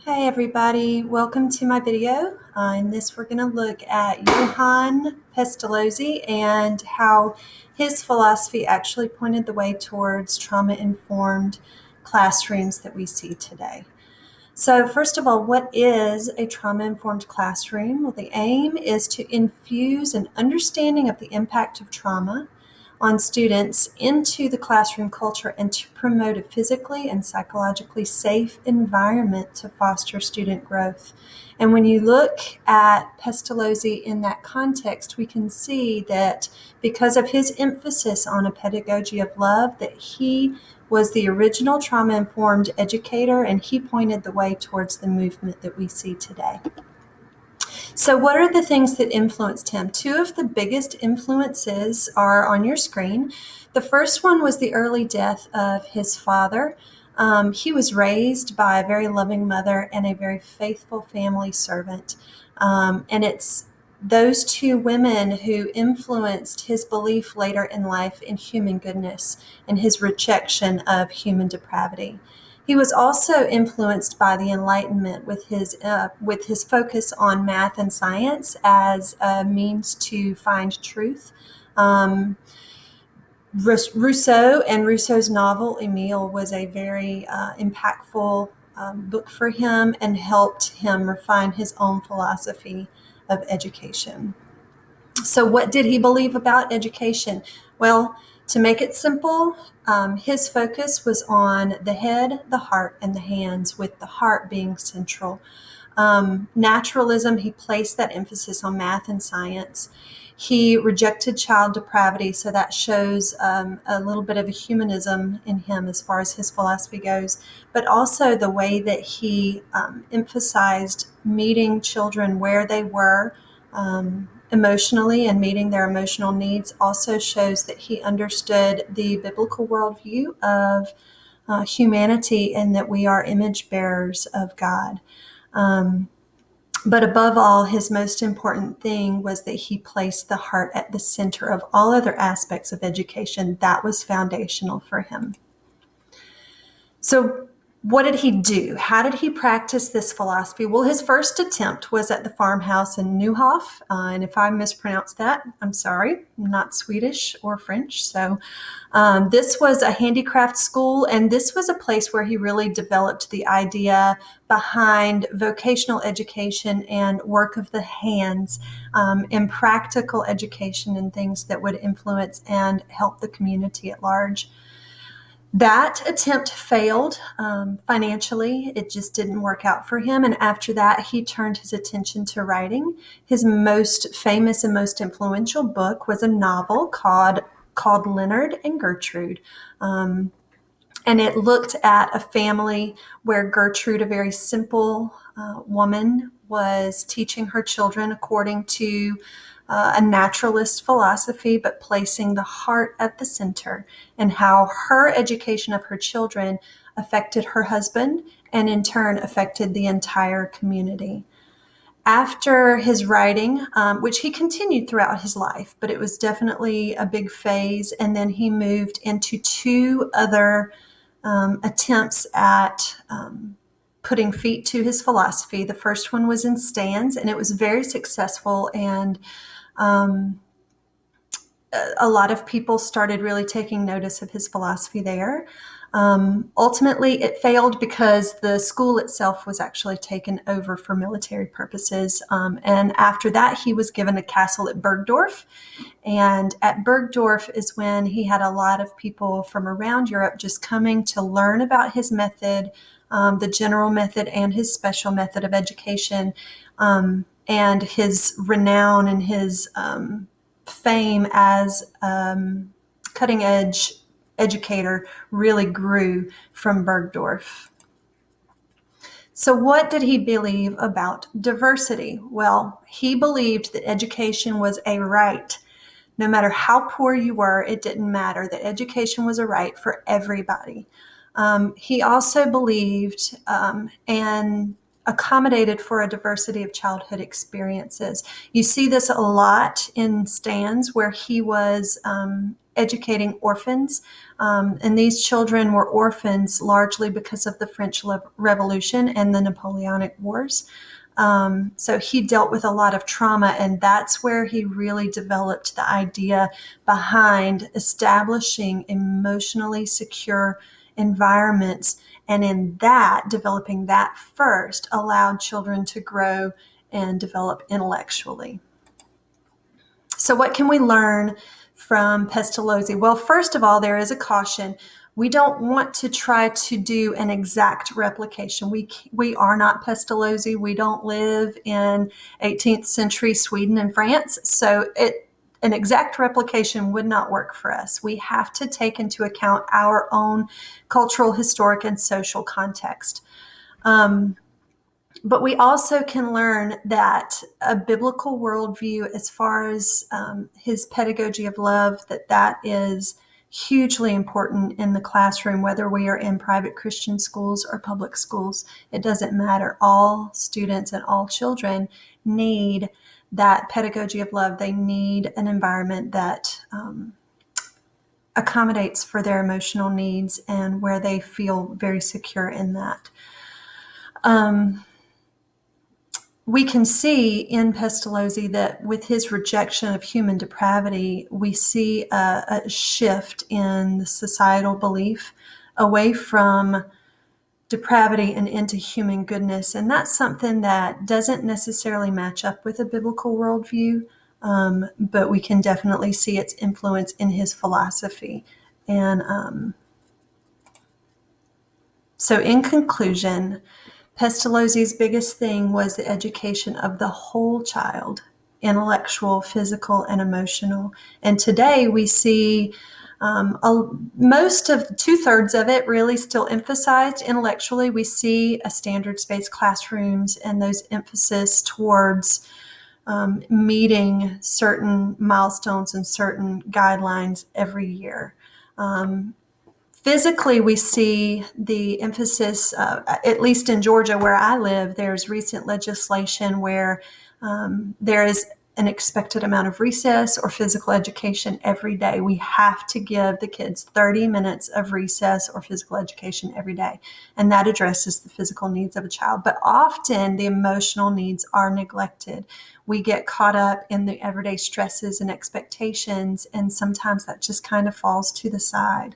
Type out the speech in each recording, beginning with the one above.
Hi everybody, welcome to my video. In this we're going to look at Johann Pestalozzi and how his philosophy actually pointed the way towards trauma-informed classrooms that we see today. So first of all, what is a trauma-informed classroom? Well, the aim is to infuse an understanding of the impact of trauma on students into the classroom culture and to promote a physically and psychologically safe environment to foster student growth. And when you look at Pestalozzi in that context, we can see that because of his emphasis on a pedagogy of love, that he was the original trauma-informed educator, and he pointed the way towards the movement that we see today. So what are the things that influenced him? Two of the biggest influences are on your screen. The first one was the early death of his father. He was raised by a very loving mother and a very faithful family servant. And it's those two women who influenced his belief later in life in human goodness and his rejection of human depravity. He was also influenced by the Enlightenment with his focus on math and science as a means to find truth. Rousseau and Rousseau's novel Emile was a very impactful book for him and helped him refine his own philosophy of education. So what did he believe about education? Well, to make it simple, his focus was on the head, the heart, and the hands, with the heart being central. Naturalism, he placed that emphasis on math and science. He rejected child depravity, so that shows a little bit of a humanism in him as far as his philosophy goes, but also the way that he emphasized meeting children where they were, emotionally, and meeting their emotional needs also shows that he understood the biblical worldview of humanity and that we are image bearers of God. But above all, his most important thing was that he placed the heart at the center of all other aspects of education. That was foundational for him. So what did he do? How did he practice this philosophy? Well, his first attempt was at the farmhouse in Neuhof. And if I mispronounced that, I'm sorry. I'm not Swedish or French. So this was a handicraft school, and this was a place where he really developed the idea behind vocational education and work of the hands, and practical education and things that would influence and help the community at large. That attempt failed financially. It just didn't work out for him. And after that, he turned his attention to writing. His most famous and most influential book was a novel called Leonard and Gertrude. And it looked at a family where Gertrude, a very simple woman, was teaching her children according to a naturalist philosophy, but placing the heart at the center, and how her education of her children affected her husband and in turn affected the entire community. After his writing, which he continued throughout his life, but it was definitely a big phase, and then he moved into two other attempts at putting feet to his philosophy. The first one was in stands, and it was very successful, and a lot of people started really taking notice of his philosophy there. Ultimately, it failed because the school itself was actually taken over for military purposes. And after that, he was given a castle at Bergdorf. And at Bergdorf is when he had a lot of people from around Europe just coming to learn about his method, the general method and his special method of education, and his renown and his fame as cutting edge educator really grew from Bergdorf. So what did he believe about diversity? Well, he believed that education was a right. No matter how poor you were, it didn't matter, that education was a right for everybody. He also believed and accommodated for a diversity of childhood experiences. You see this a lot in stands where he was educating orphans. And these children were orphans largely because of the French Revolution and the Napoleonic Wars. So he dealt with a lot of trauma, and that's where he really developed the idea behind establishing emotionally secure environments. And in that, developing that first allowed children to grow and develop intellectually. So what can we learn from Pestalozzi? Well, first of all, there is a caution. We don't want to try to do an exact replication. We are not Pestalozzi. We don't live in 18th century Sweden and France. So an exact replication would not work for us. We have to take into account our own cultural, historic, and social context. But we also can learn that a biblical worldview, as far as his pedagogy of love, that is hugely important in the classroom, whether we are in private Christian schools or public schools. It doesn't matter. All students and all children need that pedagogy of love. They need an environment that accommodates for their emotional needs and where they feel very secure in that. We can see in Pestalozzi that with his rejection of human depravity, we see a shift in the societal belief away from depravity and into human goodness. And that's something that doesn't necessarily match up with a biblical worldview, but we can definitely see its influence in his philosophy. And so in conclusion, Pestalozzi's biggest thing was the education of the whole child, intellectual, physical, and emotional. And today we see most of 2/3 of it really still emphasized intellectually. We see a standards-based classrooms and those emphasis towards meeting certain milestones and certain guidelines every year. Physically, we see the emphasis, at least in Georgia where I live, there's recent legislation where there is an expected amount of recess or physical education every day. We have to give the kids 30 minutes of recess or physical education every day. And that addresses the physical needs of a child. But often the emotional needs are neglected. We get caught up in the everyday stresses and expectations, and sometimes that just kind of falls to the side.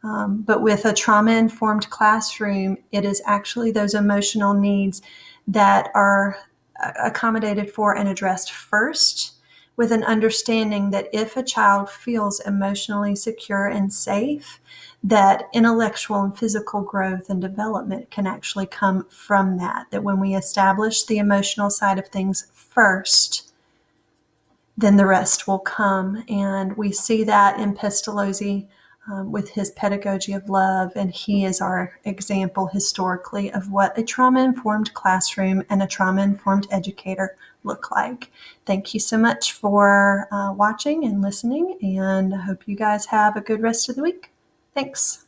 But with a trauma-informed classroom, it is actually those emotional needs that are accommodated for and addressed first, with an understanding that if a child feels emotionally secure and safe, that intellectual and physical growth and development can actually come from that. That when we establish the emotional side of things first, then the rest will come. And we see that in Pestalozzi with his pedagogy of love, and he is our example historically of what a trauma-informed classroom and a trauma-informed educator look like. Thank you so much for watching and listening, and I hope you guys have a good rest of the week. Thanks.